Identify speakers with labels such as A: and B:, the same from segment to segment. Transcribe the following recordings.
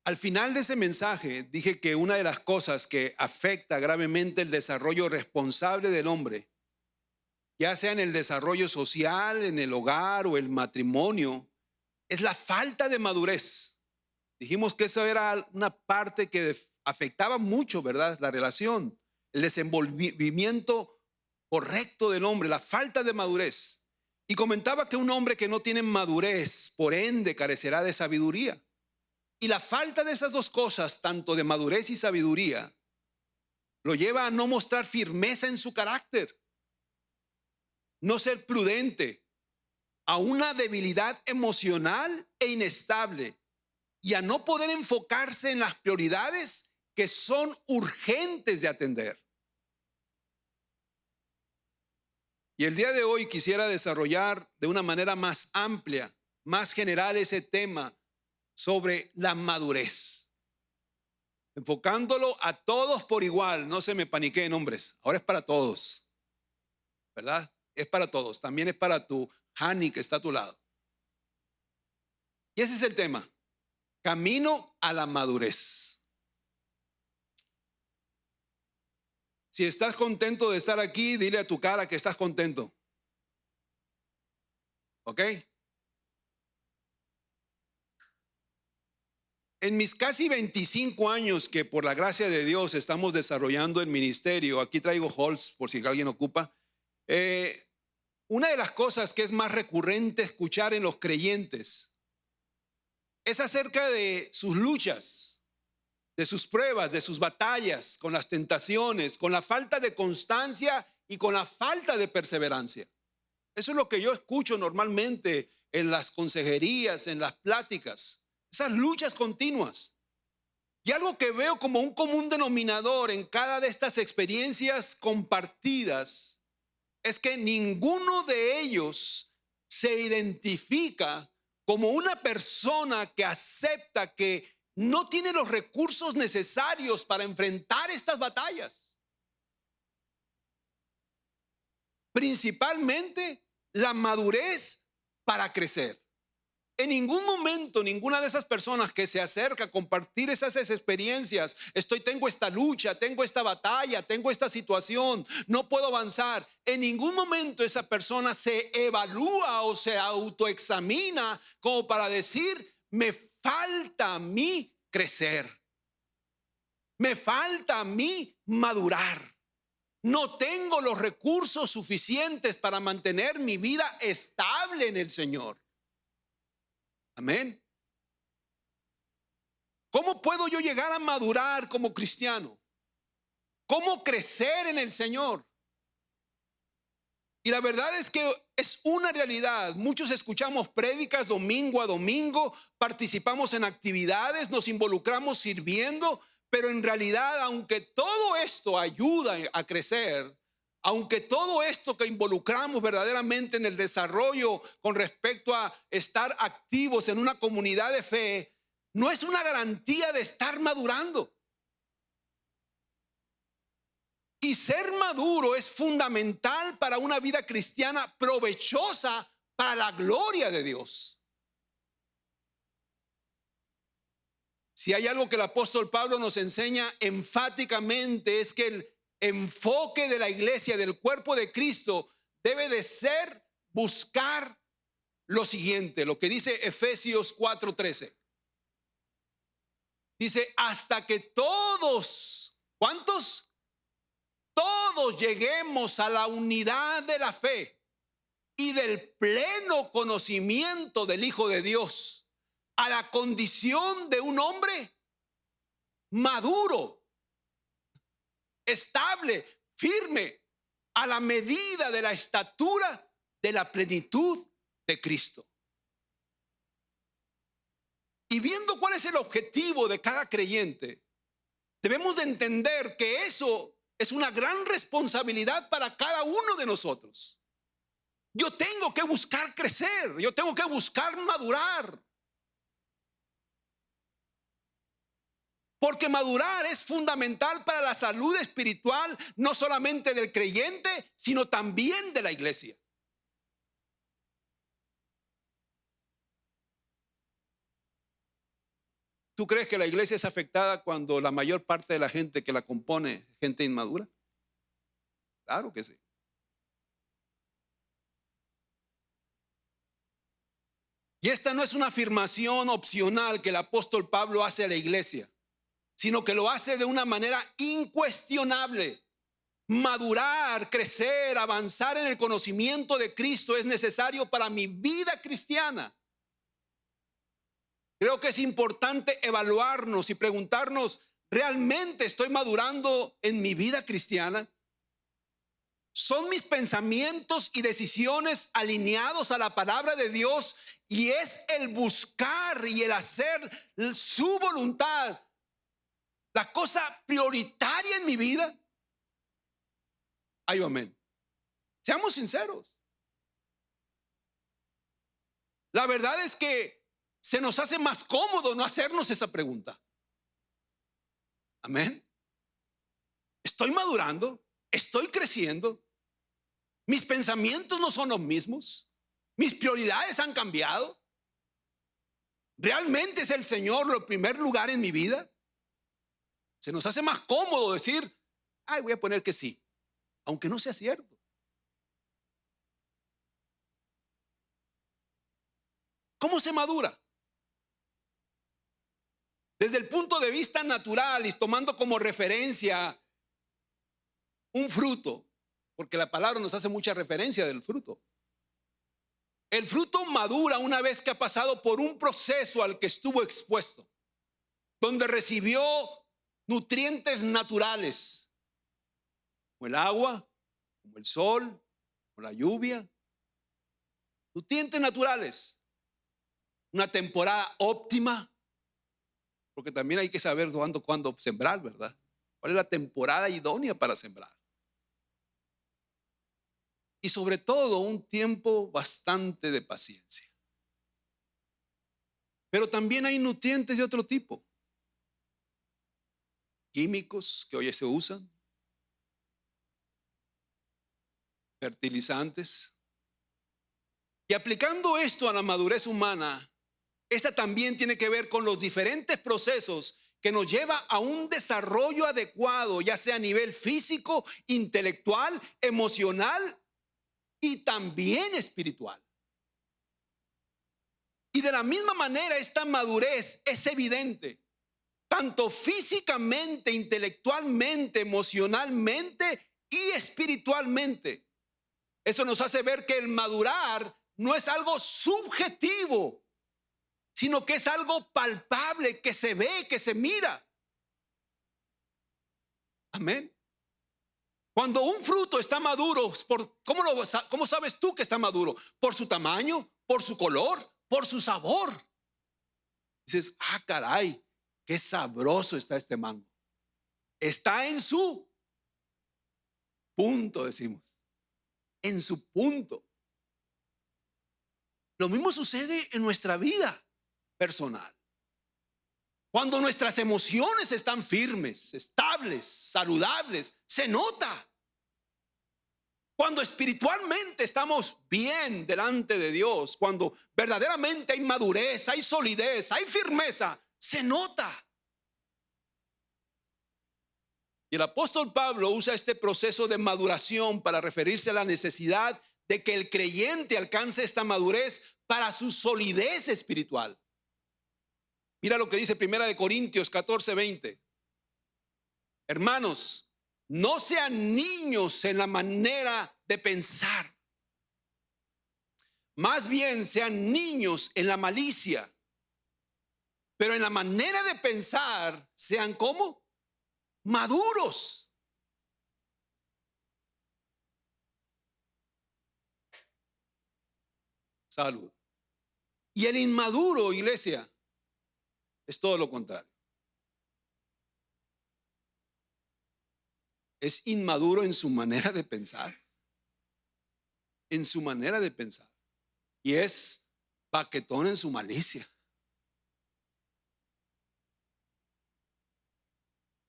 A: Al final de ese mensaje dije que una de las cosas que afecta gravemente el desarrollo responsable del hombre, ya sea en el desarrollo social, en el hogar o el matrimonio, es la falta de madurez. Dijimos que eso era una parte que afectaba mucho, ¿verdad? La relación, el desenvolvimiento correcto del hombre, la falta de madurez. Y comentaba que un hombre que no tiene madurez, por ende, carecerá de sabiduría. Y la falta de esas dos cosas, tanto de madurez y sabiduría, lo lleva a no mostrar firmeza en su carácter, no ser prudente, a una debilidad emocional e inestable y a no poder enfocarse en las prioridades que son urgentes de atender. Y el día de hoy quisiera desarrollar de una manera más amplia, más general ese tema sobre la madurez, enfocándolo a todos por igual. No se me paniqueen, hombres, ahora es para todos, ¿verdad? Es para todos, también es para tu Hani que está a tu lado. Y ese es el tema, camino a la madurez. Si estás contento de estar aquí, dile a tu cara que estás contento. ¿Ok? En mis casi 25 años que por la gracia de Dios estamos desarrollando el ministerio, aquí traigo Holz por si alguien ocupa, una de las cosas que es más recurrente escuchar en los creyentes es acerca de sus luchas, de sus pruebas, de sus batallas, con las tentaciones, con la falta de constancia y con la falta de perseverancia. Eso es lo que yo escucho normalmente en las consejerías, en las pláticas, esas luchas continuas. Y algo que veo como un común denominador en cada de estas experiencias compartidas es que ninguno de ellos se identifica como una persona que acepta que no tiene los recursos necesarios para enfrentar estas batallas. Principalmente la madurez para crecer. En ningún momento ninguna de esas personas que se acerca a compartir esas experiencias, tengo esta lucha, tengo esta batalla, tengo esta situación, no puedo avanzar. En ningún momento esa persona se evalúa o se autoexamina como para decir, me falta a mí crecer, me falta a mí madurar. No tengo los recursos suficientes para mantener mi vida estable en el Señor. Amén. ¿Cómo puedo yo llegar a madurar como cristiano? ¿Cómo crecer en el Señor? Y la verdad es que es una realidad. Muchos escuchamos prédicas domingo a domingo, participamos en actividades, nos involucramos sirviendo, pero en realidad, aunque todo esto ayuda a crecer, aunque todo esto que involucramos verdaderamente en el desarrollo con respecto a estar activos en una comunidad de fe, no es una garantía de estar madurando. Y ser maduro es fundamental para una vida cristiana provechosa para la gloria de Dios. Si hay algo que el apóstol Pablo nos enseña enfáticamente es que el enfoque de la iglesia, del cuerpo de Cristo, debe de ser buscar lo siguiente, lo que dice Efesios 4:13. Dice, hasta que todos, ¿cuántos? Todos lleguemos a la unidad de la fe y del pleno conocimiento del Hijo de Dios, a la condición de un hombre maduro, estable, firme, a la medida de la estatura de la plenitud de Cristo. Y viendo cuál es el objetivo de cada creyente, debemos de entender que eso es una gran responsabilidad para cada uno de nosotros. Yo tengo que buscar crecer, yo tengo que buscar madurar. Porque madurar es fundamental para la salud espiritual, no solamente del creyente, sino también de la iglesia. ¿Tú crees que la iglesia es afectada cuando la mayor parte de la gente que la compone es gente inmadura? Claro que sí. Y esta no es una afirmación opcional que el apóstol Pablo hace a la iglesia, sino que lo hace de una manera incuestionable. Madurar, crecer, avanzar en el conocimiento de Cristo es necesario para mi vida cristiana. Creo que es importante evaluarnos y preguntarnos, ¿realmente estoy madurando en mi vida cristiana? ¿Son mis pensamientos y decisiones alineados a la palabra de Dios? Y es el buscar y el hacer su voluntad la cosa prioritaria en mi vida. Ay, amén. Seamos sinceros. La verdad es que se nos hace más cómodo no hacernos esa pregunta. Amén. Estoy madurando, estoy creciendo. Mis pensamientos no son los mismos. Mis prioridades han cambiado. ¿Realmente es el Señor el primer lugar en mi vida? Se nos hace más cómodo decir, ay, voy a poner que sí, aunque no sea cierto. ¿Cómo se madura? Desde el punto de vista natural y tomando como referencia un fruto, porque la palabra nos hace mucha referencia del fruto. El fruto madura una vez que ha pasado por un proceso al que estuvo expuesto, donde recibió nutrientes naturales, como el agua, como el sol, como la lluvia. Nutrientes naturales. Una temporada óptima, porque también hay que saber cuándo sembrar, ¿verdad? ¿Cuál es la temporada idónea para sembrar? Y sobre todo un tiempo bastante de paciencia. Pero también hay nutrientes de otro tipo. Químicos que hoy se usan. Fertilizantes. Y aplicando esto a la madurez humana, esta también tiene que ver con los diferentes procesos que nos lleva a un desarrollo adecuado, ya sea a nivel físico, intelectual, emocional y también espiritual. Y de la misma manera esta madurez es evidente, tanto físicamente, intelectualmente, emocionalmente y espiritualmente. Eso nos hace ver que el madurar no es algo subjetivo, sino que es algo palpable, que se ve, que se mira. Amén. Cuando un fruto está maduro, ¿cómo sabes tú que está maduro? Por su tamaño, por su color, por su sabor. Dices, ah, caray, qué sabroso está este mango. Está en su punto, decimos. En su punto. Lo mismo sucede en nuestra vida personal. Cuando nuestras emociones están firmes, estables, saludables, se nota. Cuando espiritualmente estamos bien delante de Dios, cuando verdaderamente hay madurez, hay solidez, hay firmeza, se nota. Y el apóstol Pablo usa este proceso de maduración para referirse a la necesidad de que el creyente alcance esta madurez para su solidez espiritual. Mira lo que dice 1 Corintios 14:20. Hermanos, no sean niños en la manera de pensar. Más bien sean niños en la malicia. Pero en la manera de pensar sean ¿cómo? Maduros. Salud. Y el inmaduro, iglesia, es todo lo contrario. Es inmaduro en su manera de pensar. En su manera de pensar. Y es paquetón en su malicia.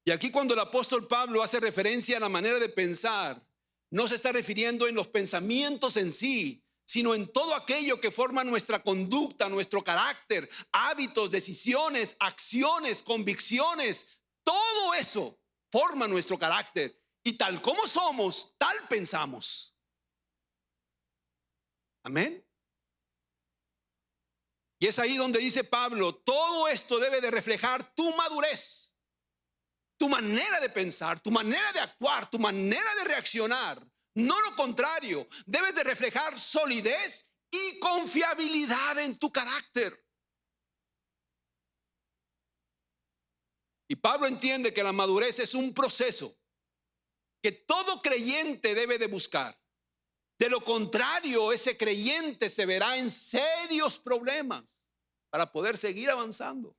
A: Y aquí cuando el apóstol Pablo hace referencia a la manera de pensar, no se está refiriendo en los pensamientos en sí, sino en todo aquello que forma nuestra conducta, nuestro carácter, hábitos, decisiones, acciones, convicciones. Todo eso forma nuestro carácter. Y tal como somos, tal pensamos. Amén. Y es ahí donde dice Pablo, todo esto debe de reflejar tu madurez, tu manera de pensar, tu manera de actuar, tu manera de reaccionar. No lo contrario, debes de reflejar solidez y confiabilidad en tu carácter. Y Pablo entiende que la madurez es un proceso que todo creyente debe de buscar. De lo contrario, ese creyente se verá en serios problemas para poder seguir avanzando.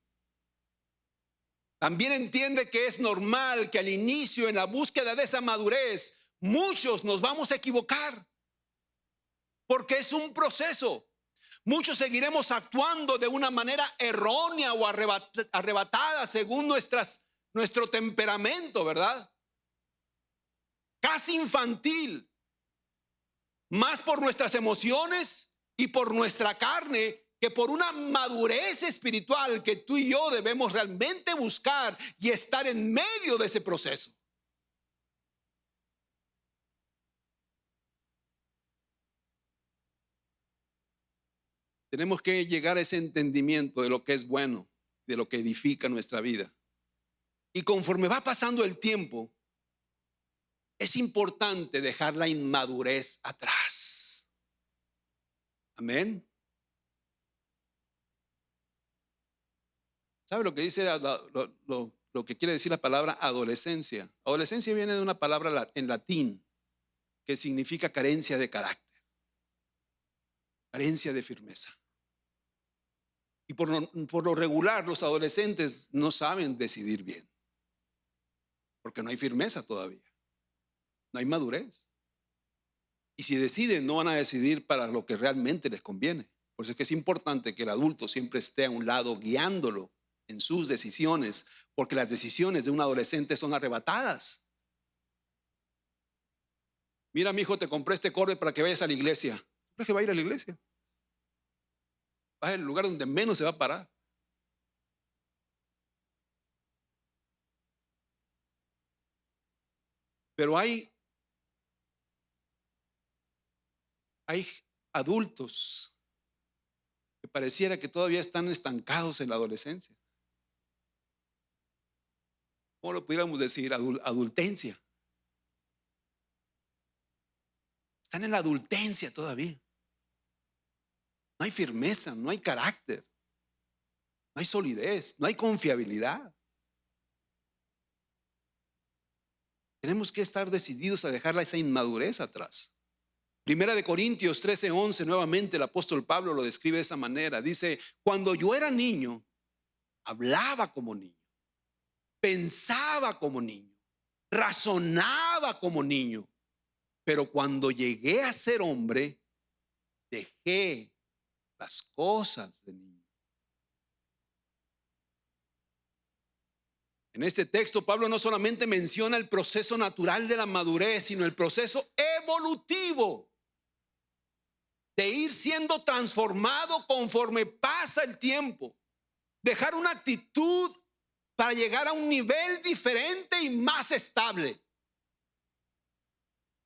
A: También entiende que es normal que al inicio, en la búsqueda de esa madurez, muchos nos vamos a equivocar, porque es un proceso. Muchos seguiremos actuando de una manera errónea o arrebatada según nuestro temperamento, ¿verdad? Casi infantil, más por nuestras emociones y por nuestra carne que por una madurez espiritual que tú y yo debemos realmente buscar y estar en medio de ese proceso. Tenemos que llegar a ese entendimiento de lo que es bueno, de lo que edifica nuestra vida. Y conforme va pasando el tiempo, es importante dejar la inmadurez atrás. Amén. ¿Sabe lo que dice lo que quiere decir la palabra adolescencia? Adolescencia viene de una palabra en latín que significa carencia de carácter, carencia de firmeza. Y por lo regular los adolescentes no saben decidir bien, porque no hay firmeza todavía, no hay madurez. Y si deciden, no van a decidir para lo que realmente les conviene. Por eso es que es importante que el adulto siempre esté a un lado guiándolo en sus decisiones, porque las decisiones de un adolescente son arrebatadas. Mira, mi hijo, te compré este cobre para que vayas a la iglesia. ¿Crees que va a ir a la iglesia? Va al lugar donde menos se va a parar. Pero hay adultos que pareciera que todavía están estancados en la adolescencia. ¿Cómo lo pudiéramos decir? Adultencia. Están en la adultencia todavía. No hay firmeza, no hay carácter, no hay solidez, no hay confiabilidad. Tenemos que estar decididos a dejar esa inmadurez atrás. Primera de Corintios 13:11, nuevamente el apóstol Pablo lo describe de esa manera. Dice, cuando yo era niño, hablaba como niño, pensaba como niño, razonaba como niño, pero cuando llegué a ser hombre, dejé las cosas de niño. En este texto Pablo no solamente menciona el proceso natural de la madurez, sino el proceso evolutivo de ir siendo transformado conforme pasa el tiempo, dejar una actitud para llegar a un nivel diferente y más estable.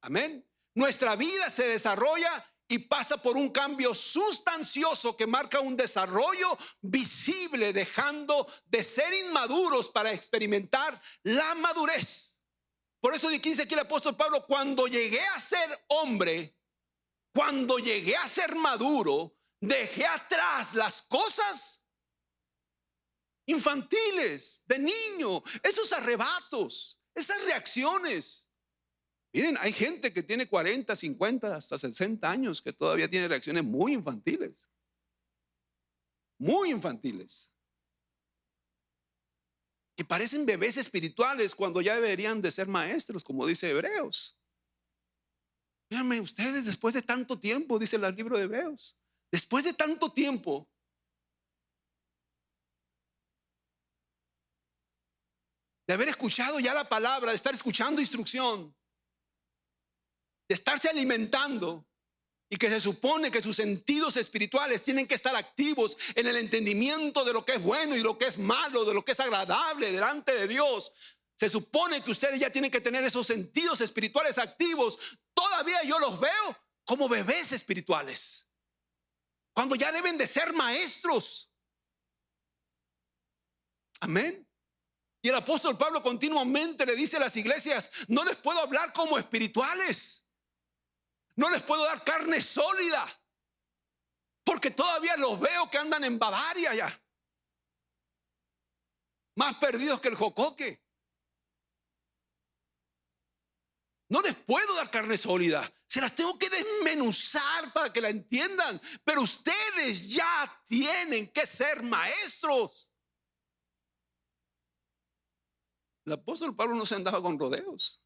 A: Amén. Nuestra vida se desarrolla y pasa por un cambio sustancioso que marca un desarrollo visible, dejando de ser inmaduros para experimentar la madurez. Por eso dice aquí el apóstol Pablo, cuando llegué a ser hombre, cuando llegué a ser maduro, dejé atrás las cosas infantiles, de niño, esos arrebatos, esas reacciones. Miren, hay gente que tiene 40, 50, hasta 60 años que todavía tiene reacciones muy infantiles. Muy infantiles. Que parecen bebés espirituales cuando ya deberían de ser maestros, como dice Hebreos. Díganme ustedes, después de tanto tiempo, dice el libro de Hebreos, después de tanto tiempo, de haber escuchado ya la palabra, de estar escuchando instrucción, de estarse alimentando, y que se supone que sus sentidos espirituales tienen que estar activos en el entendimiento de lo que es bueno y lo que es malo, de lo que es agradable delante de Dios. Se supone que ustedes ya tienen que tener esos sentidos espirituales activos. Todavía yo los veo como bebés espirituales, cuando ya deben de ser maestros. Amén. Y el apóstol Pablo continuamente le dice a las iglesias: no les puedo hablar como espirituales, no les puedo dar carne sólida, porque todavía los veo que andan en Bavaria ya, más perdidos que el jocoque. No les puedo dar carne sólida, se las tengo que desmenuzar para que la entiendan. Pero ustedes ya tienen que ser maestros. El apóstol Pablo no se andaba con rodeos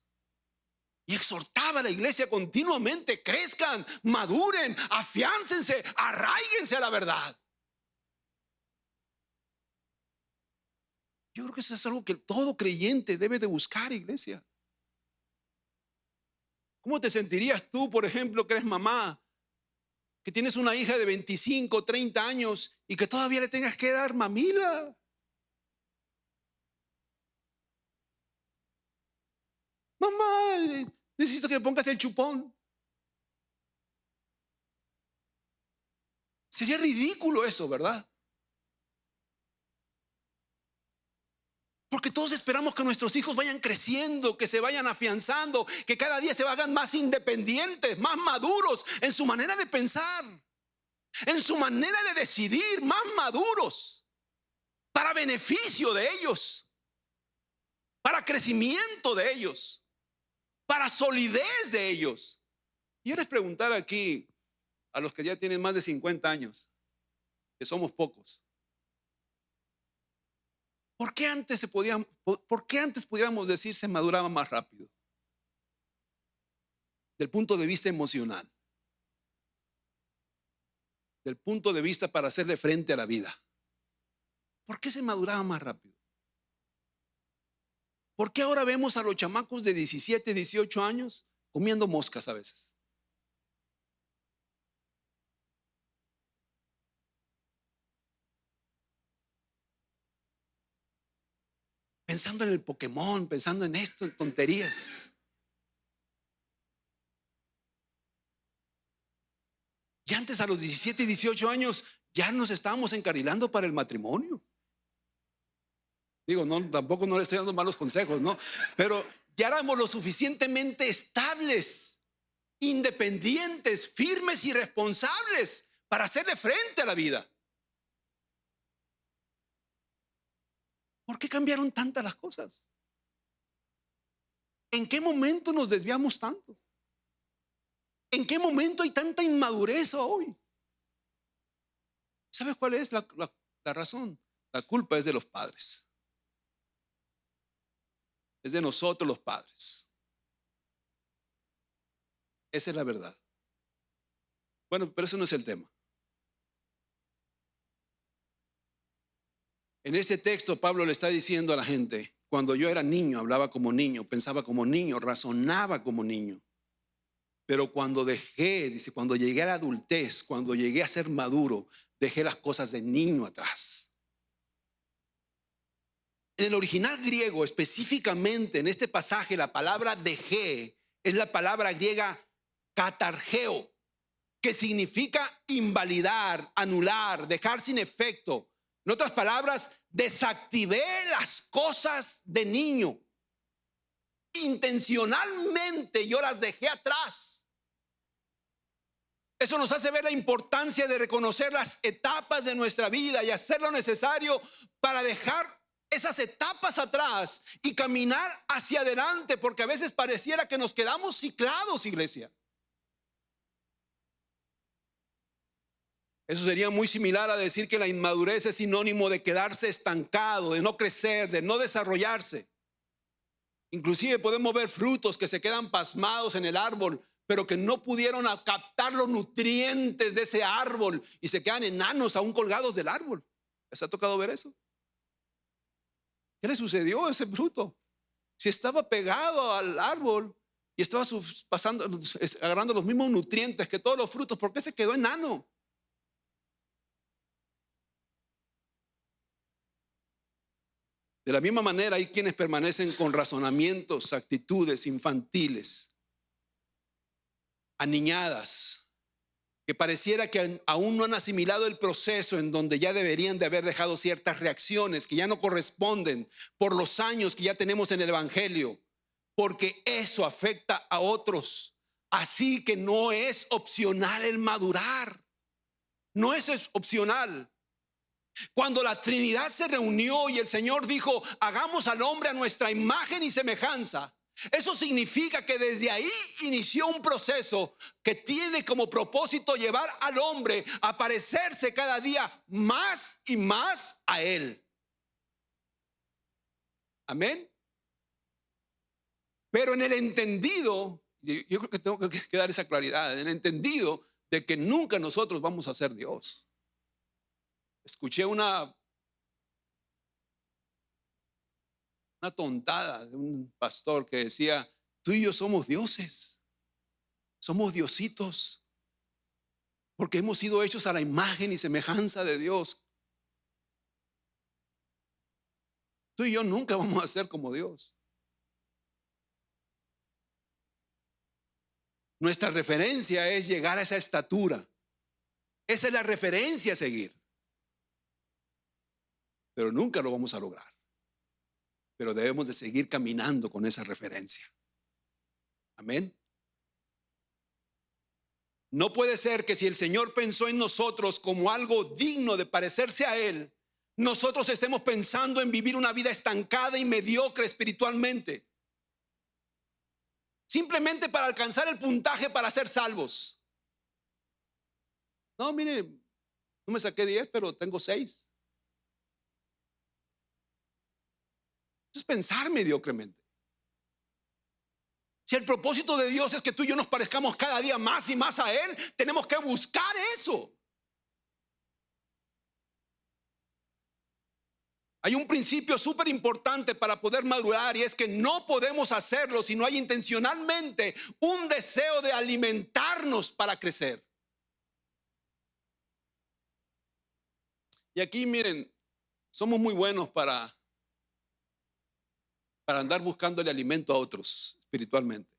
A: y exhortaba a la iglesia continuamente: crezcan, maduren, afiáncense, arraíguense a la verdad. Yo creo que eso es algo que todo creyente debe de buscar, iglesia. ¿Cómo te sentirías tú, por ejemplo, que eres mamá, que tienes una hija de 25, 30 años y que todavía le tengas que dar mamila? Mamá, necesito que me pongas el chupón. Sería ridículo eso, ¿verdad? Porque todos esperamos que nuestros hijos vayan creciendo, que se vayan afianzando, que cada día se hagan más independientes, más maduros en su manera de pensar, en su manera de decidir, más maduros, para beneficio de ellos, para crecimiento de ellos, para solidez de ellos. Y yo les preguntar aquí a los que ya tienen más de 50 años, que somos pocos: ¿por qué antes pudiéramos decir se maduraba más rápido? Del punto de vista emocional, del punto de vista para hacerle frente a la vida. ¿Por qué se maduraba más rápido? ¿Por qué ahora vemos a los chamacos de 17, 18 años comiendo moscas a veces? Pensando en el Pokémon, pensando en esto, en tonterías. Y antes, a los 17 y 18 años, ya nos estábamos encarilando para el matrimonio. Digo, no, tampoco no le estoy dando malos consejos, ¿no? Pero ya éramos lo suficientemente estables, independientes, firmes y responsables para hacerle frente a la vida. ¿Por qué cambiaron tantas las cosas? ¿En qué momento nos desviamos tanto? ¿En qué momento hay tanta inmadurez hoy? ¿Sabes cuál es la razón? La culpa es de los padres. Es de nosotros los padres. Esa es la verdad. Bueno, pero eso no es el tema. En ese texto Pablo le está diciendo a la gente: cuando yo era niño, hablaba como niño, pensaba como niño, razonaba como niño. Pero cuando dice, cuando llegué a la adultez, cuando llegué a ser maduro, dejé las cosas de niño atrás. En el original griego, específicamente en este pasaje, la palabra dejé es la palabra griega katargeo, que significa invalidar, anular, dejar sin efecto. En otras palabras, desactivé las cosas de niño. Intencionalmente yo las dejé atrás. Eso nos hace ver la importancia de reconocer las etapas de nuestra vida y hacer lo necesario para dejar esas etapas atrás y caminar hacia adelante, porque a veces pareciera que nos quedamos ciclados, iglesia. Eso sería muy similar a decir que la inmadurez es sinónimo de quedarse estancado, de no crecer, de no desarrollarse. Inclusive podemos ver frutos que se quedan pasmados en el árbol, pero que no pudieron captar los nutrientes de ese árbol y se quedan enanos aún colgados del árbol. ¿Les ha tocado ver eso? ¿Qué le sucedió a ese fruto? Si estaba pegado al árbol, y estaba pasando, agarrando los mismos nutrientes que todos los frutos. ¿Por qué se quedó enano? De la misma manera hay quienes permanecen con razonamientos, actitudes infantiles, aniñadas, que pareciera que aún no han asimilado el proceso en donde ya deberían de haber dejado ciertas reacciones que ya no corresponden por los años que ya tenemos en el Evangelio, porque eso afecta a otros. Así que no es opcional el madurar, no es opcional. Cuando la Trinidad se reunió y el Señor dijo, hagamos al hombre a nuestra imagen y semejanza, eso significa que desde ahí inició un proceso que tiene como propósito llevar al hombre a parecerse cada día más y más a Él. Amén. Pero en el entendido, yo creo que tengo que dar esa claridad, en el entendido de que nunca nosotros vamos a ser Dios. Escuché una tontada de un pastor que decía, tú y yo somos dioses, somos diositos, porque hemos sido hechos a la imagen y semejanza de Dios. Tú y yo nunca vamos a ser como Dios. Nuestra referencia es llegar a esa estatura. Esa es la referencia a seguir. Pero nunca lo vamos a lograr. Pero debemos de seguir caminando con esa referencia. Amén. No puede ser que si el Señor pensó en nosotros como algo digno de parecerse a Él, nosotros estemos pensando en vivir una vida estancada y mediocre espiritualmente, simplemente para alcanzar el puntaje para ser salvos. No, mire, no me saqué 10, pero tengo 6. Eso es pensar mediocremente. Si el propósito de Dios es que tú y yo nos parezcamos cada día más y más a Él, tenemos que buscar eso. Hay un principio súper importante para poder madurar, y es que no podemos hacerlo si no hay intencionalmente un deseo de alimentarnos para crecer. Y aquí miren, somos muy buenos para andar buscándole alimento a otros espiritualmente.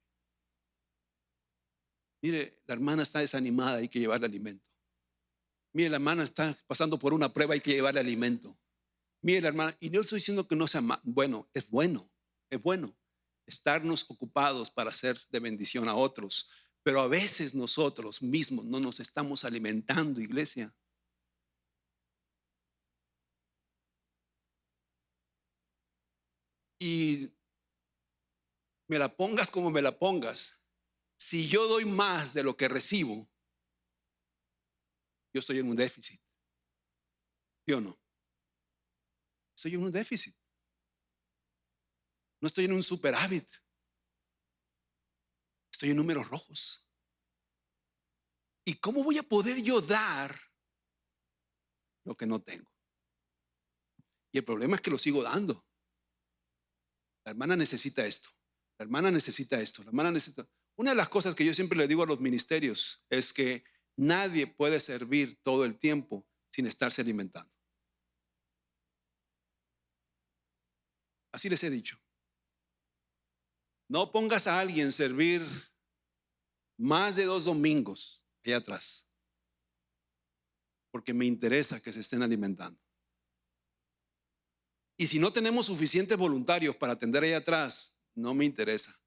A: Mire, la hermana está desanimada, hay que llevarle alimento. Mire, la hermana está pasando por una prueba, hay que llevarle alimento. Mire, la hermana, y no estoy diciendo que no sea bueno, es bueno, es bueno estarnos ocupados para ser de bendición a otros, pero a veces nosotros mismos no nos estamos alimentando, iglesia. Y me la pongas como me la pongas, si yo doy más de lo que recibo, yo estoy en un déficit. ¿Sí o no? Estoy en un déficit. No estoy en un superávit. Estoy en números rojos. ¿Y cómo voy a poder yo dar lo que no tengo? Y el problema es que lo sigo dando. La hermana necesita esto. La hermana necesita esto. La hermana necesita. Una de las cosas que yo siempre le digo a los ministerios es que nadie puede servir todo el tiempo sin estarse alimentando. Así les he dicho. No pongas a alguien servir más de 2 domingos allá atrás, porque me interesa que se estén alimentando. Y si no tenemos suficientes voluntarios para atender allá atrás, no me interesa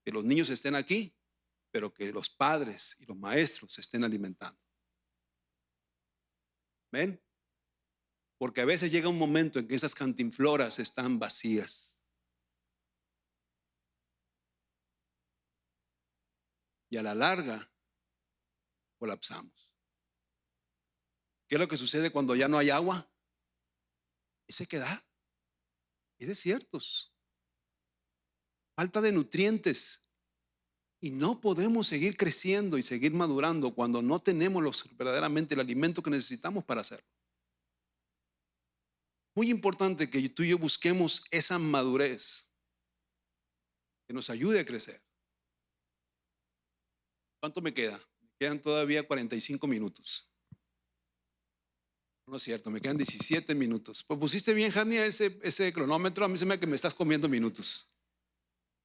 A: que los niños estén aquí, pero que los padres y los maestros se estén alimentando. ¿Ven? Porque a veces llega un momento en que esas cantinfloras están vacías. Y a la larga colapsamos. ¿Qué es lo que sucede cuando ya no hay agua? Hay sequedad, hay desiertos, falta de nutrientes. Y no podemos seguir creciendo y seguir madurando cuando no tenemos verdaderamente el alimento que necesitamos para hacerlo. Muy importante que tú y yo busquemos esa madurez que nos ayude a crecer. ¿Cuánto me queda? Me quedan todavía 45 minutos. No es cierto, me quedan 17 minutos. Pues pusiste bien, Jania, ese cronómetro. A mí se me da que me estás comiendo minutos.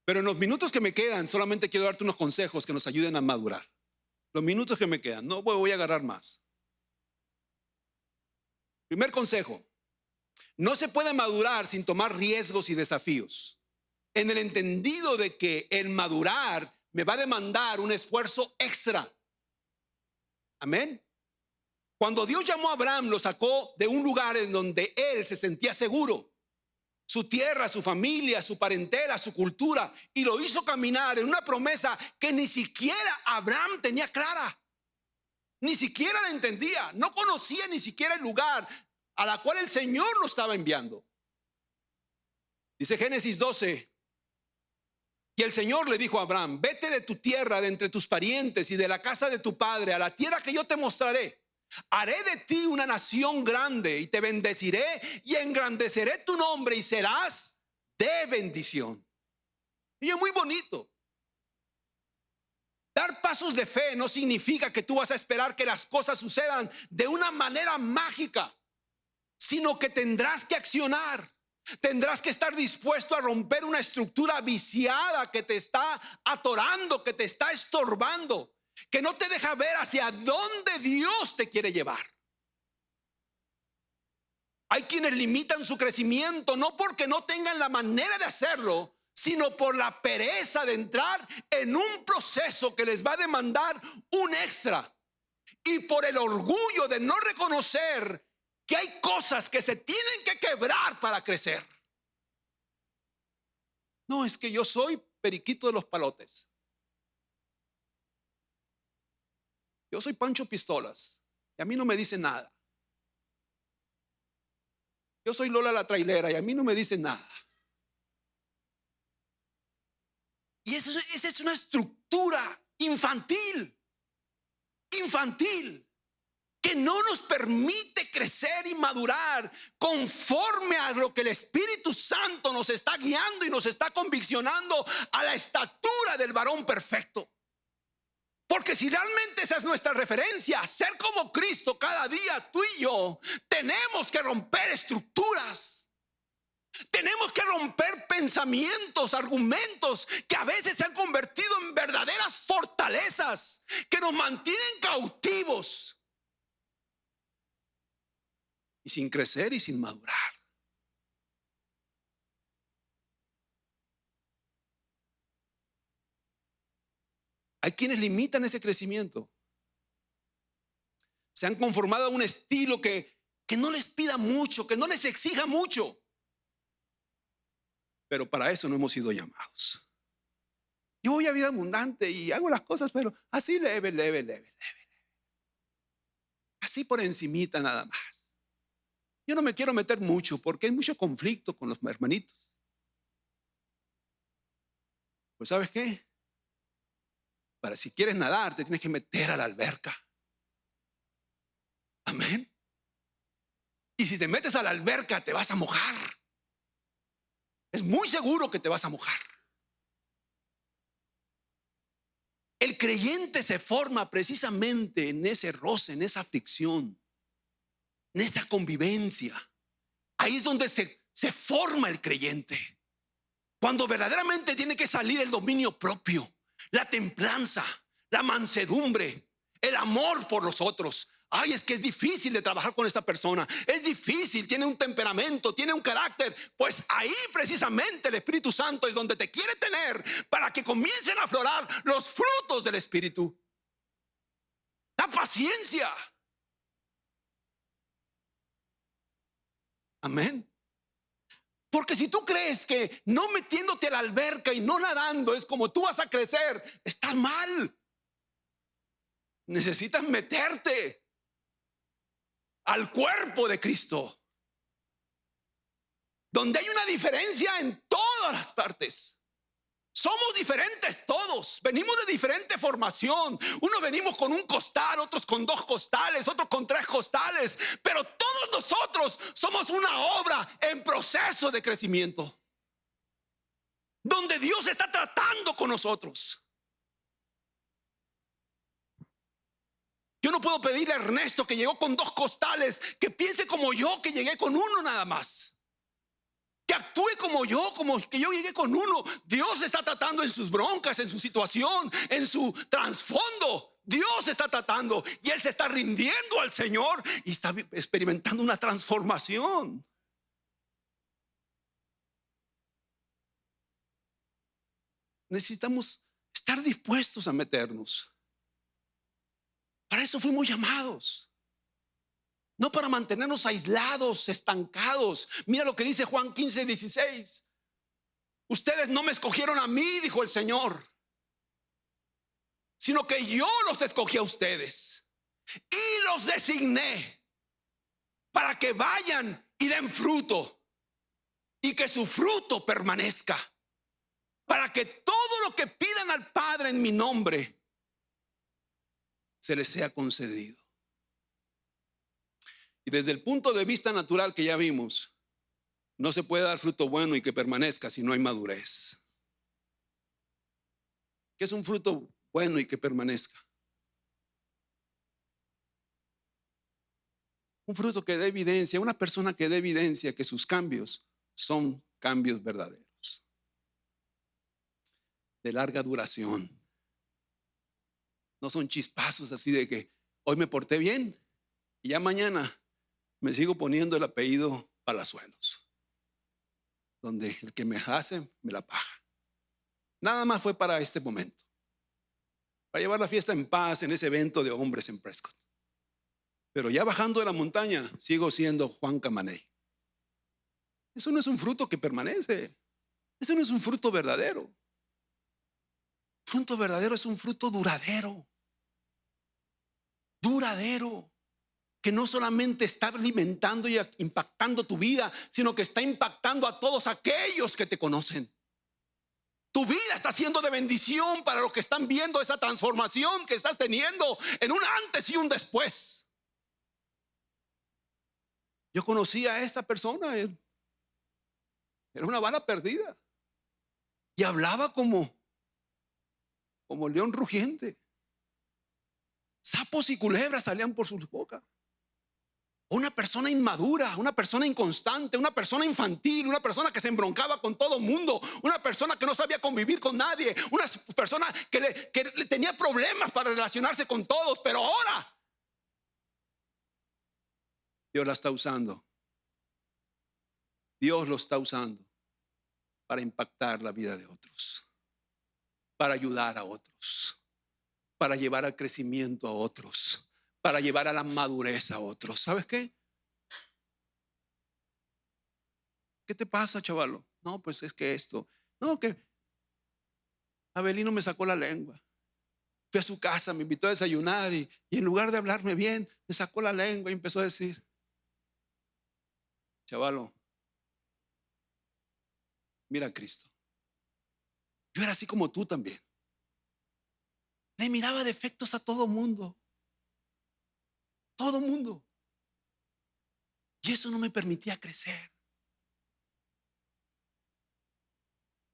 A: Pero en los minutos que me quedan, solamente quiero darte unos consejos que nos ayuden a madurar. Los minutos que me quedan, no voy a agarrar más. Primer consejo: no se puede madurar sin tomar riesgos y desafíos, en el entendido de que el madurar me va a demandar un esfuerzo extra. Amén. Cuando Dios llamó a Abraham, lo sacó de un lugar en donde él se sentía seguro, su tierra, su familia, su parentela, su cultura, y lo hizo caminar en una promesa que ni siquiera Abraham tenía clara, ni siquiera la entendía, no conocía ni siquiera el lugar a la cual el Señor lo estaba enviando. Dice Génesis 12: y el Señor le dijo a Abraham: vete de tu tierra, de entre tus parientes y de la casa de tu padre, a la tierra que yo te mostraré. Haré de ti una nación grande y te bendeciré y engrandeceré tu nombre y serás de bendición. Y es muy bonito. Dar pasos de fe no significa que tú vas a esperar que las cosas sucedan de una manera mágica, sino que tendrás que accionar. Tendrás que estar dispuesto a romper una estructura viciada que te está atorando, que te está estorbando, que no te deja ver hacia dónde Dios te quiere llevar. Hay quienes limitan su crecimiento no porque no tengan la manera de hacerlo, sino por la pereza de entrar en un proceso que les va a demandar un extra, y por el orgullo de no reconocer que hay cosas que se tienen que quebrar para crecer. No, es que yo soy periquito de los palotes. Yo soy Pancho Pistolas y a mí no me dice nada. Yo soy Lola la trailera y a mí no me dice nada. Y esa es una estructura infantil, que no nos permite crecer y madurar conforme a lo que el Espíritu Santo nos está guiando y nos está conviccionando a la estatura del varón perfecto. Porque si realmente esa es nuestra referencia, ser como Cristo cada día, tú y yo tenemos que romper estructuras. Tenemos que romper pensamientos, argumentos que a veces se han convertido en verdaderas fortalezas que nos mantienen cautivos y sin crecer y sin madurar. Hay quienes limitan ese crecimiento. Se han conformado a un estilo que no les pida mucho, que no les exija mucho. Pero para eso no hemos sido llamados. Yo voy a vida abundante y hago las cosas, pero así leve. Así por encimita nada más. Yo no me quiero meter mucho porque hay mucho conflicto con los hermanitos. Pues ¿sabes qué? Para si quieres nadar te tienes que meter a la alberca. Amén. Y si te metes a la alberca te vas a mojar. Es muy seguro que te vas a mojar. El creyente se forma precisamente en ese roce, en esa fricción, en esa convivencia. Ahí es donde se forma el creyente. Cuando verdaderamente tiene que salir el dominio propio, la templanza, la mansedumbre, el amor por los otros. Ay, es que es difícil de trabajar con esta persona. Es difícil, tiene un temperamento, tiene un carácter. Pues ahí precisamente el Espíritu Santo es donde te quiere tener para que comiencen a aflorar los frutos del Espíritu. La paciencia. Amén. Porque si tú crees que no metiéndote a la alberca y no nadando es como tú vas a crecer, estás mal. Necesitas meterte al cuerpo de Cristo, donde hay una diferencia en todas las partes. Somos diferentes todos, venimos de diferente formación. Unos venimos con un costal, otros con 2 costales, otros con 3 costales, pero todos nosotros somos una obra en proceso de crecimiento, donde Dios está tratando con nosotros. Yo no puedo pedirle a Ernesto, que llegó con 2 costales, que piense como yo, que llegué con uno nada más. Que actúe como yo, como que yo llegué con uno. Dios está tratando en sus broncas, en su situación, en su trasfondo. Dios está tratando y él se está rindiendo al Señor y está experimentando una transformación. Necesitamos estar dispuestos a meternos. Para eso fuimos llamados. No para mantenernos aislados, estancados. Mira lo que dice Juan 15:16. Ustedes no me escogieron a mí, dijo el Señor, sino que yo los escogí a ustedes y los designé para que vayan y den fruto y que su fruto permanezca, para que todo lo que pidan al Padre en mi nombre se les sea concedido. Y desde el punto de vista natural que ya vimos, no se puede dar fruto bueno y que permanezca si no hay madurez. ¿Qué es un fruto bueno y que permanezca? Un fruto que dé evidencia, una persona que dé evidencia que sus cambios son cambios verdaderos, de larga duración. No son chispazos así de que hoy me porté bien y ya mañana me sigo poniendo el apellido Palazuelos, donde el que me hace me la paga. Nada más fue para este momento, para llevar la fiesta en paz en ese evento de hombres en Prescott. Pero ya bajando de la montaña sigo siendo Juan Camaney. Eso no es un fruto que permanece. Eso no es un fruto verdadero. Fruto verdadero es un fruto duradero. Duradero. Que no solamente está alimentando y impactando tu vida, sino que está impactando a todos aquellos que te conocen. Tu vida está siendo de bendición para los que están viendo esa transformación que estás teniendo en un antes y un después. Yo conocí a esta persona, era una bala perdida y hablaba como león rugiente. Sapos y culebras salían por sus bocas. Una persona inmadura, una persona inconstante, una persona infantil, una persona que se embroncaba con todo mundo, una persona que no sabía convivir con nadie, una persona que le tenía problemas para relacionarse con todos. Pero ahora Dios la está usando. Dios lo está usando para impactar la vida de otros, para ayudar a otros, para llevar al crecimiento a otros, para llevar a la madurez a otros. ¿Sabes qué? ¿Qué te pasa, chavalo? No, pues es que esto. No, que Abelino me sacó la lengua. Fui a su casa, me invitó a desayunar y en lugar de hablarme bien, me sacó la lengua y empezó a decir: chavalo, mira a Cristo. Yo era así como tú también. Le miraba defectos a todo mundo. Todo mundo. Y eso no me permitía crecer.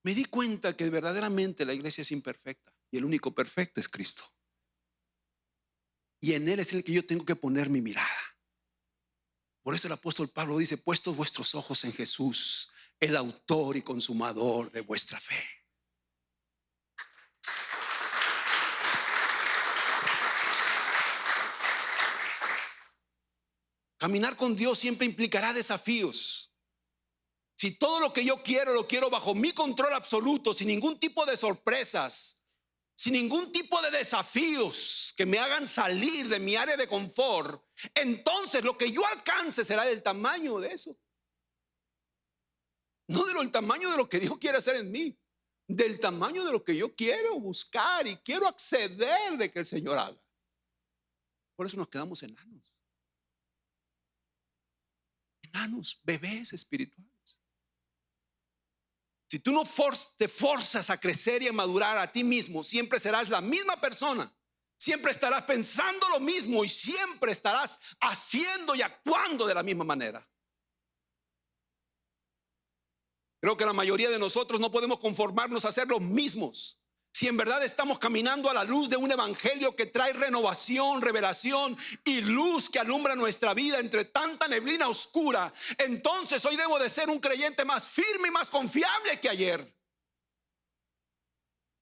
A: Me di cuenta que verdaderamente la iglesia es imperfecta y el único perfecto es Cristo. Y en Él es el que yo tengo que poner mi mirada. Por eso el apóstol Pablo dice: puestos vuestros ojos en Jesús, el autor y consumador de vuestra fe. Caminar con Dios siempre implicará desafíos. Si todo lo que yo quiero lo quiero bajo mi control absoluto, sin ningún tipo de sorpresas, sin ningún tipo de desafíos que me hagan salir de mi área de confort, entonces lo que yo alcance será del tamaño de eso. No del tamaño de lo que Dios quiere hacer en mí, del tamaño de lo que yo quiero buscar y quiero acceder de que el Señor haga. Por eso nos quedamos enanos. Enanos, bebés espirituales. Si tú no te forzas a crecer y a madurar a ti mismo, siempre serás la misma persona. Siempre estarás pensando lo mismo y siempre estarás haciendo y actuando de la misma manera. Creo que la mayoría de nosotros no podemos conformarnos a ser los mismos. Si en verdad estamos caminando a la luz de un evangelio que trae renovación, revelación y luz que alumbra nuestra vida entre tanta neblina oscura, entonces hoy debo de ser un creyente más firme y más confiable que ayer.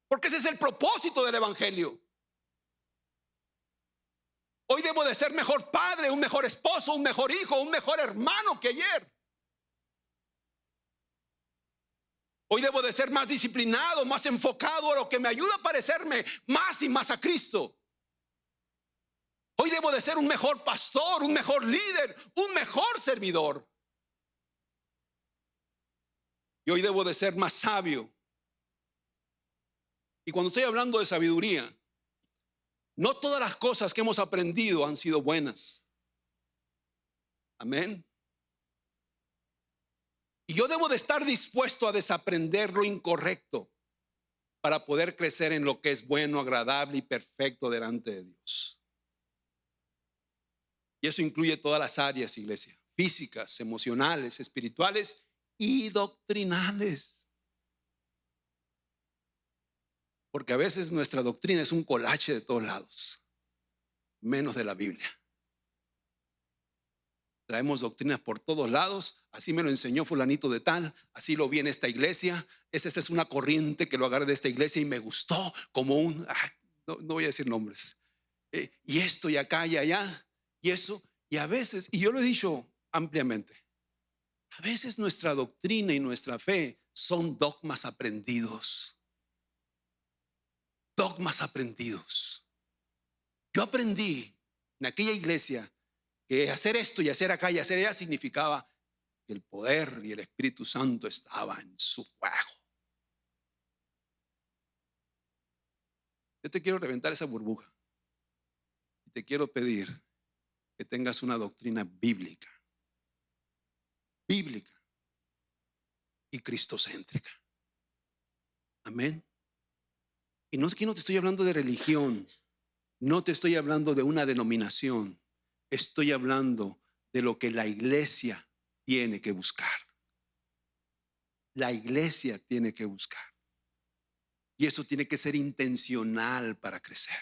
A: Porque ese es el propósito del evangelio. Hoy debo de ser mejor padre, un mejor esposo, un mejor hijo, un mejor hermano que ayer. Hoy debo de ser más disciplinado, más enfocado a lo que me ayuda a parecerme más y más a Cristo. Hoy debo de ser un mejor pastor, un mejor líder, un mejor servidor. Y hoy debo de ser más sabio. Y cuando estoy hablando de sabiduría, no todas las cosas que hemos aprendido han sido buenas. Amén. Y yo debo de estar dispuesto a desaprender lo incorrecto para poder crecer en lo que es bueno, agradable y perfecto delante de Dios. Y eso incluye todas las áreas, iglesia: físicas, emocionales, espirituales y doctrinales. Porque a veces nuestra doctrina es un colache de todos lados, menos de la Biblia. Traemos doctrinas por todos lados. Así me lo enseñó fulanito de tal, así lo vi en esta iglesia. Esta es una corriente que lo agarré de esta iglesia y me gustó como no voy a decir nombres. Y esto y acá y allá y eso. Y a veces, y yo lo he dicho ampliamente, a veces nuestra doctrina y nuestra fe son dogmas aprendidos. Dogmas aprendidos. Yo aprendí en aquella iglesia que hacer esto y hacer acá y hacer allá significaba que el poder y el Espíritu Santo estaba en su fuego. Yo te quiero reventar esa burbuja y te quiero pedir que tengas una doctrina bíblica y cristocéntrica. Amén. Y no, aquí no te estoy hablando de religión, no te estoy hablando de una denominación. Estoy hablando de lo que la iglesia tiene que buscar. La iglesia tiene que buscar. Y eso tiene que ser intencional para crecer.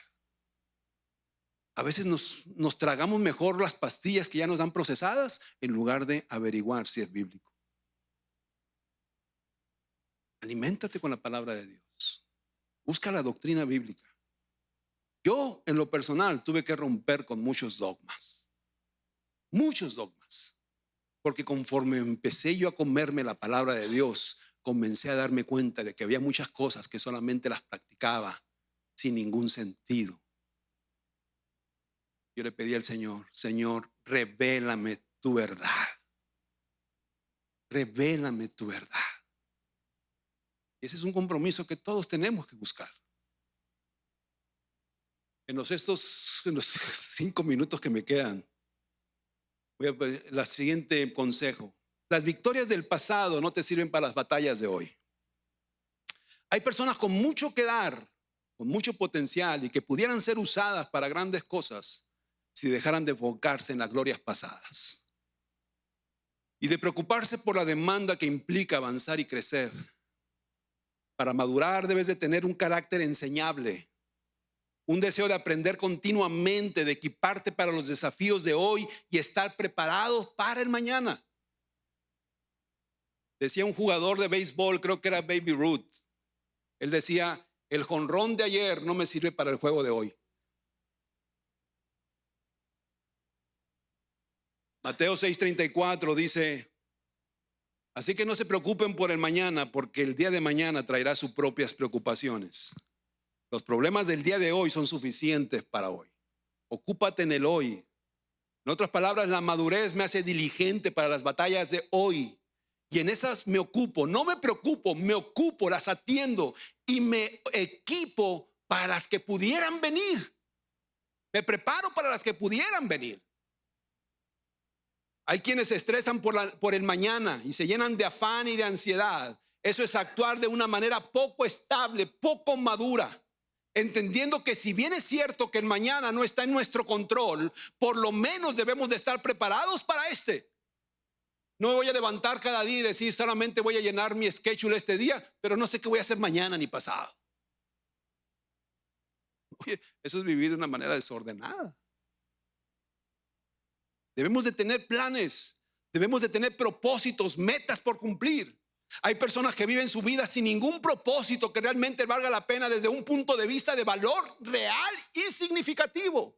A: A veces nos tragamos mejor las pastillas que ya nos dan procesadas en lugar de averiguar si es bíblico. Aliméntate con la palabra de Dios. Busca la doctrina bíblica. Yo, en lo personal, tuve que romper con muchos dogmas. Porque conforme empecé yo a comerme la palabra de Dios, comencé a darme cuenta de que había muchas cosas que solamente las practicaba sin ningún sentido. Yo le pedí al Señor: Señor, revélame tu verdad. Revélame tu verdad. Y ese es un compromiso que todos tenemos que buscar. En los 5 minutos que me quedan, voy a pedir el siguiente consejo. Las victorias del pasado no te sirven para las batallas de hoy. Hay personas con mucho que dar, con mucho potencial y que pudieran ser usadas para grandes cosas si dejaran de enfocarse en las glorias pasadas y de preocuparse por la demanda que implica avanzar y crecer. Para madurar debes de tener un carácter enseñable, un deseo de aprender continuamente, de equiparte para los desafíos de hoy y estar preparados para el mañana. Decía un jugador de béisbol, creo que era Baby Ruth, él decía: el jonrón de ayer no me sirve para el juego de hoy. Mateo 6:34 dice: así que no se preocupen por el mañana, porque el día de mañana traerá sus propias preocupaciones. Los problemas del día de hoy son suficientes para hoy. Ocúpate en el hoy. En otras palabras, la madurez me hace diligente para las batallas de hoy. Y en esas me ocupo, no me preocupo, me ocupo, las atiendo y me equipo para las que pudieran venir. Me preparo para las que pudieran venir. Hay quienes se estresan por el mañana y se llenan de afán y de ansiedad. Eso es actuar de una manera poco estable, poco madura, entendiendo que si bien es cierto que el mañana no está en nuestro control, por lo menos debemos de estar preparados para este. No me voy a levantar cada día y decir: solamente voy a llenar mi schedule este día, pero no sé qué voy a hacer mañana ni pasado. Oye, eso es vivir de una manera desordenada. Debemos de tener planes, debemos de tener propósitos, metas por cumplir. Hay personas que viven su vida sin ningún propósito que realmente valga la pena desde un punto de vista de valor real y significativo.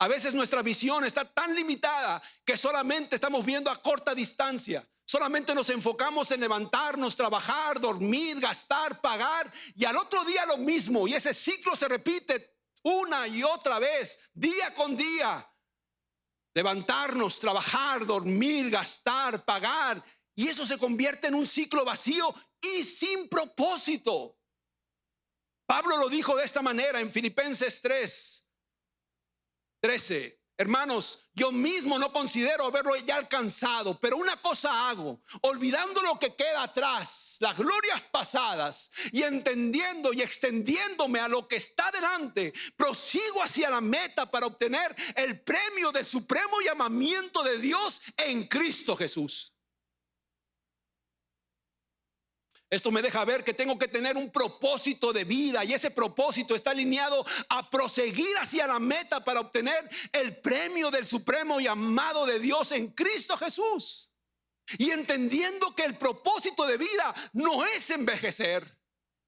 A: A veces nuestra visión está tan limitada que solamente estamos viendo a corta distancia. Solamente nos enfocamos en levantarnos, trabajar, dormir, gastar, pagar, y al otro día lo mismo. Y ese ciclo se repite una y otra vez, día con día. Levantarnos, trabajar, dormir, gastar, pagar. Y eso se convierte en un ciclo vacío y sin propósito. Pablo lo dijo de esta manera en Filipenses 3:13. Hermanos, yo mismo no considero haberlo ya alcanzado, pero una cosa hago, olvidando lo que queda atrás, las glorias pasadas, y entendiendo y extendiéndome a lo que está delante, prosigo hacia la meta para obtener el premio del supremo llamamiento de Dios en Cristo Jesús. Esto me deja ver que tengo que tener un propósito de vida, y ese propósito está alineado a proseguir hacia la meta para obtener el premio del supremo llamado de Dios en Cristo Jesús. Y entendiendo que el propósito de vida no es envejecer.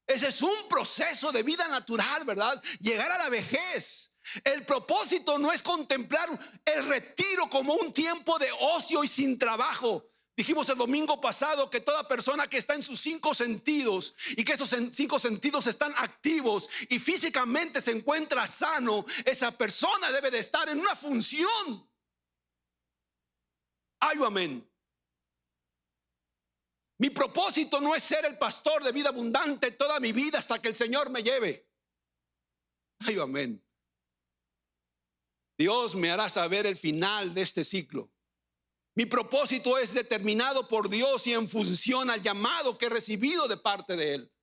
A: Ese es un proceso de vida natural, ¿verdad? Llegar a la vejez. El propósito no es contemplar el retiro como un tiempo de ocio y sin trabajo. Dijimos el domingo pasado que toda persona que está en sus 5 sentidos y que esos 5 sentidos están activos y físicamente se encuentra sano, esa persona debe de estar en una función. Ay, amén. Mi propósito no es ser el pastor de vida abundante toda mi vida hasta que el Señor me lleve. Ay, amén. Dios me hará saber el final de este ciclo. Mi propósito es determinado por Dios y en función al llamado que he recibido de parte de Él.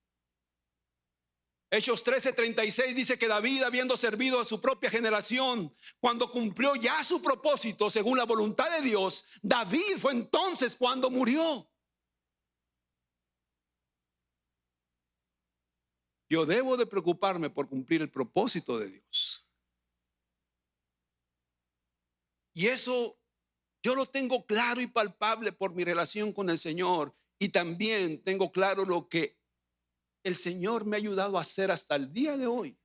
A: Hechos 13:36 dice que David, habiendo servido a su propia generación, cuando cumplió ya su propósito según la voluntad de Dios, David fue entonces cuando murió. Yo debo de preocuparme por cumplir el propósito de Dios. Y eso yo lo tengo claro y palpable por mi relación con el Señor, y también tengo claro lo que el Señor me ha ayudado a hacer hasta el día de hoy.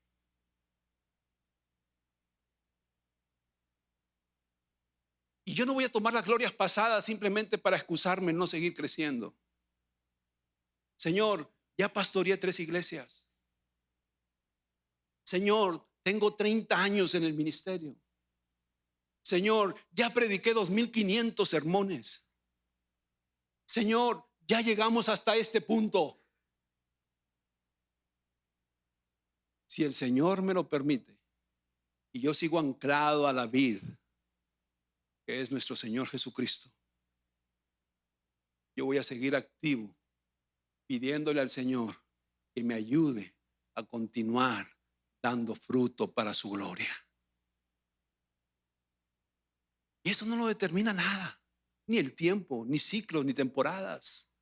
A: Y yo no voy a tomar las glorias pasadas simplemente para excusarme en no seguir creciendo. Señor, ya pastoreé 3 iglesias. Señor, tengo 30 años en el ministerio. Señor, ya prediqué 2500 sermones. Señor, ya llegamos hasta este punto. Si el Señor me lo permite y yo sigo anclado a la vid, que es nuestro Señor Jesucristo, yo voy a seguir activo pidiéndole al Señor que me ayude a continuar dando fruto para su gloria. Y eso no lo determina nada, ni el tiempo, ni ciclos, ni temporadas.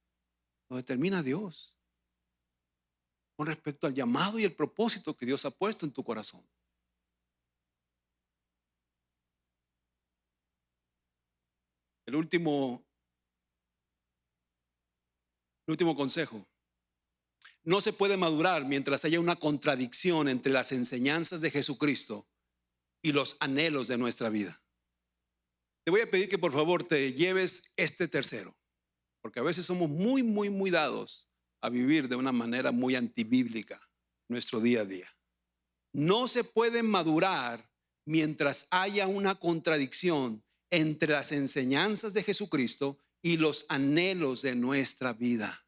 A: Lo determina Dios con respecto al llamado y el propósito que Dios ha puesto en tu corazón. El último consejo: no se puede madurar mientras haya una contradicción entre las enseñanzas de Jesucristo y los anhelos de nuestra vida. Te voy a pedir que por favor te lleves este tercero, porque a veces somos muy dados a vivir de una manera muy antibíblica nuestro día a día. No se puede madurar mientras haya una contradicción entre las enseñanzas de Jesucristo y los anhelos de nuestra vida.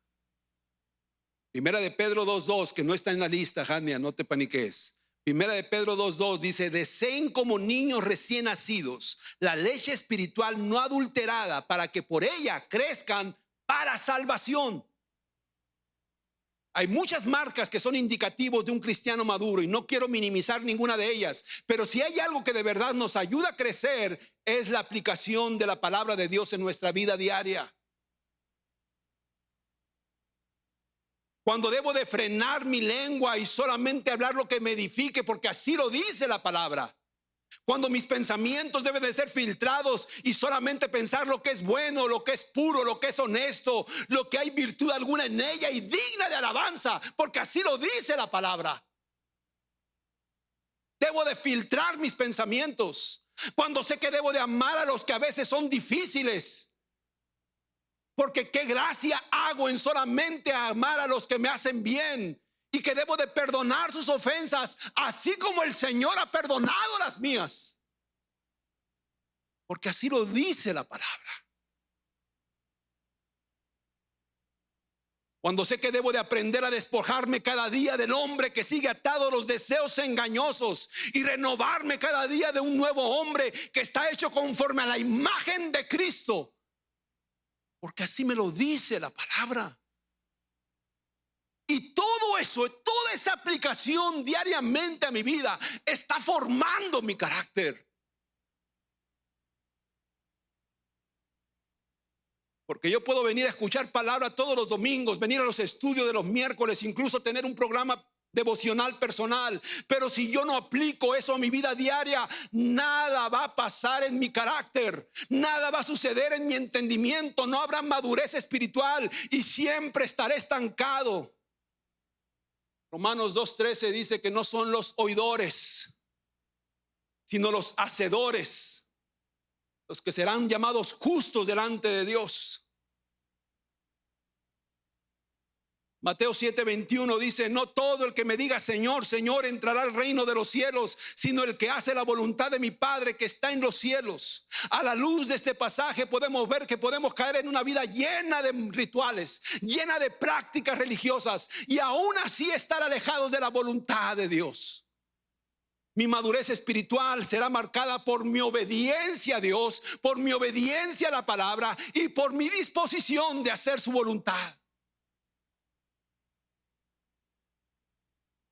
A: Primera de Pedro 2:2, que no está en la lista, Jania, no te paniques. Primera de Pedro 2:2 dice: deseen como niños recién nacidos la leche espiritual no adulterada, para que por ella crezcan para salvación. Hay muchas marcas que son indicativos de un cristiano maduro y no quiero minimizar ninguna de ellas, pero si hay algo que de verdad nos ayuda a crecer, es la aplicación de la palabra de Dios en nuestra vida diaria. Cuando debo de frenar mi lengua y solamente hablar lo que me edifique, porque así lo dice la palabra. Cuando mis pensamientos deben de ser filtrados y solamente pensar lo que es bueno, lo que es puro, lo que es honesto, lo que hay virtud alguna en ella y digna de alabanza, porque así lo dice la palabra. Debo de filtrar mis pensamientos. Cuando sé que debo de amar a los que a veces son difíciles, porque qué gracia hago en solamente amar a los que me hacen bien. Y que debo de perdonar sus ofensas, así como el Señor ha perdonado las mías. Porque así lo dice la palabra. Cuando sé que debo de aprender a despojarme cada día del hombre que sigue atado a los deseos engañosos y renovarme cada día de un nuevo hombre que está hecho conforme a la imagen de Cristo. Porque así me lo dice la palabra. Y todo eso, toda esa aplicación diariamente a mi vida está formando mi carácter. Porque yo puedo venir a escuchar palabra todos los domingos, venir a los estudios de los miércoles, incluso tener un programa devocional personal. Pero si yo no aplico eso a mi vida diaria, nada va a pasar en mi carácter, nada va a suceder en mi entendimiento, no habrá madurez espiritual y siempre estaré estancado. Romanos 2:13 dice que no son los oidores, sino los hacedores, los que serán llamados justos delante de Dios. Mateo 7:21 dice: no todo el que me diga Señor, Señor entrará al reino de los cielos, sino el que hace la voluntad de mi Padre que está en los cielos. A la luz de este pasaje podemos ver que podemos caer en una vida llena de rituales, llena de prácticas religiosas y aún así estar alejados de la voluntad de Dios. Mi madurez espiritual será marcada por mi obediencia a Dios, por mi obediencia a la palabra y por mi disposición de hacer su voluntad.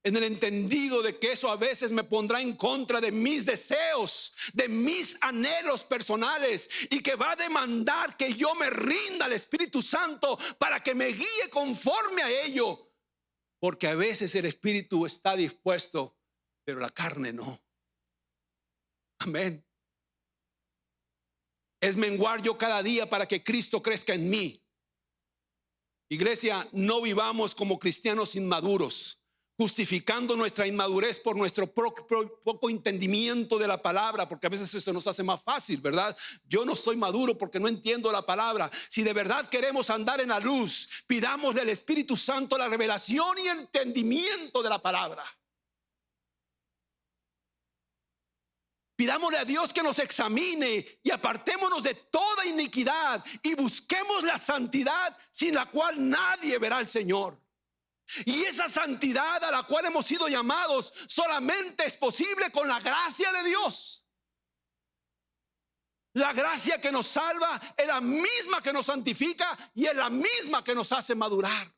A: En el entendido de que eso a veces me pondrá en contra de mis deseos, de mis anhelos personales, y que va a demandar que yo me rinda al Espíritu Santo para que me guíe conforme a ello. Porque a veces el Espíritu está dispuesto, pero la carne no. Amén. Es menguar yo cada día para que Cristo crezca en mí. Iglesia, no vivamos como cristianos inmaduros, justificando nuestra inmadurez por nuestro poco entendimiento de la palabra, porque a veces eso nos hace más fácil, ¿verdad? Yo no soy maduro porque no entiendo la palabra. Si de verdad queremos andar en la luz, pidámosle al Espíritu Santo la revelación y entendimiento de la palabra. Pidámosle a Dios que nos examine y apartémonos de toda iniquidad y busquemos la santidad sin la cual nadie verá al Señor. Y esa santidad a la cual hemos sido llamados solamente es posible con la gracia de Dios. La gracia que nos salva es la misma que nos santifica y es la misma que nos hace madurar.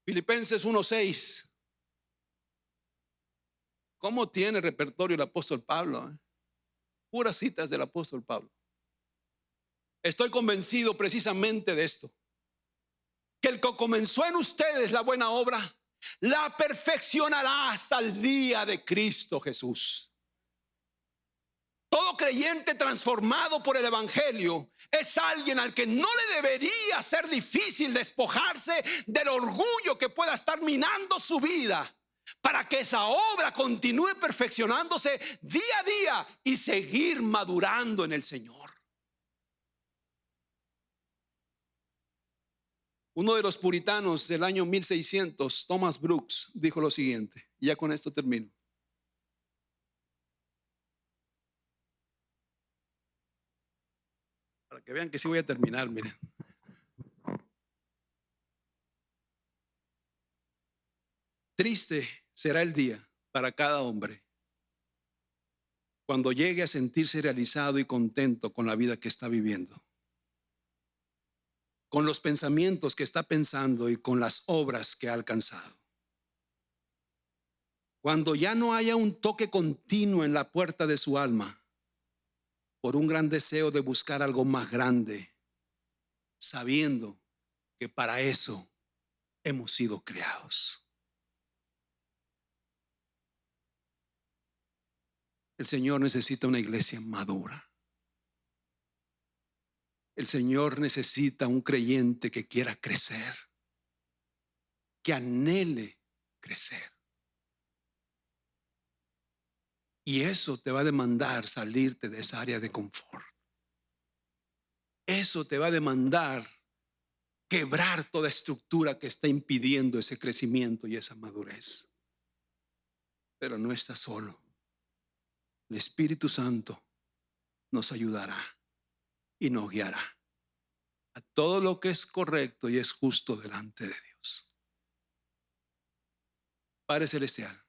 A: Filipenses 1:6. ¿Cómo tiene repertorio el apóstol Pablo? Puras citas del apóstol Pablo. Estoy convencido precisamente de esto, que el que comenzó en ustedes la buena obra, la perfeccionará hasta el día de Cristo Jesús. Todo creyente transformado por el evangelio es alguien al que no le debería ser difícil despojarse del orgullo que pueda estar minando su vida, para que esa obra continúe perfeccionándose día a día y seguir madurando en el Señor. Uno de los puritanos del año 1600, Thomas Brooks, dijo lo siguiente, y ya con esto termino. Para que vean que sí voy a terminar, miren. Triste será el día para cada hombre cuando llegue a sentirse realizado y contento con la vida que está viviendo, con los pensamientos que está pensando y con las obras que ha alcanzado. Cuando ya no haya un toque continuo en la puerta de su alma por un gran deseo de buscar algo más grande, sabiendo que para eso hemos sido creados. El Señor necesita una iglesia madura. El Señor necesita un creyente que quiera crecer, que anhele crecer. Y eso te va a demandar salirte de esa área de confort. Eso te va a demandar quebrar toda estructura que está impidiendo ese crecimiento y esa madurez. Pero no estás solo. El Espíritu Santo nos ayudará y nos guiará a todo lo que es correcto y es justo delante de Dios. Padre Celestial,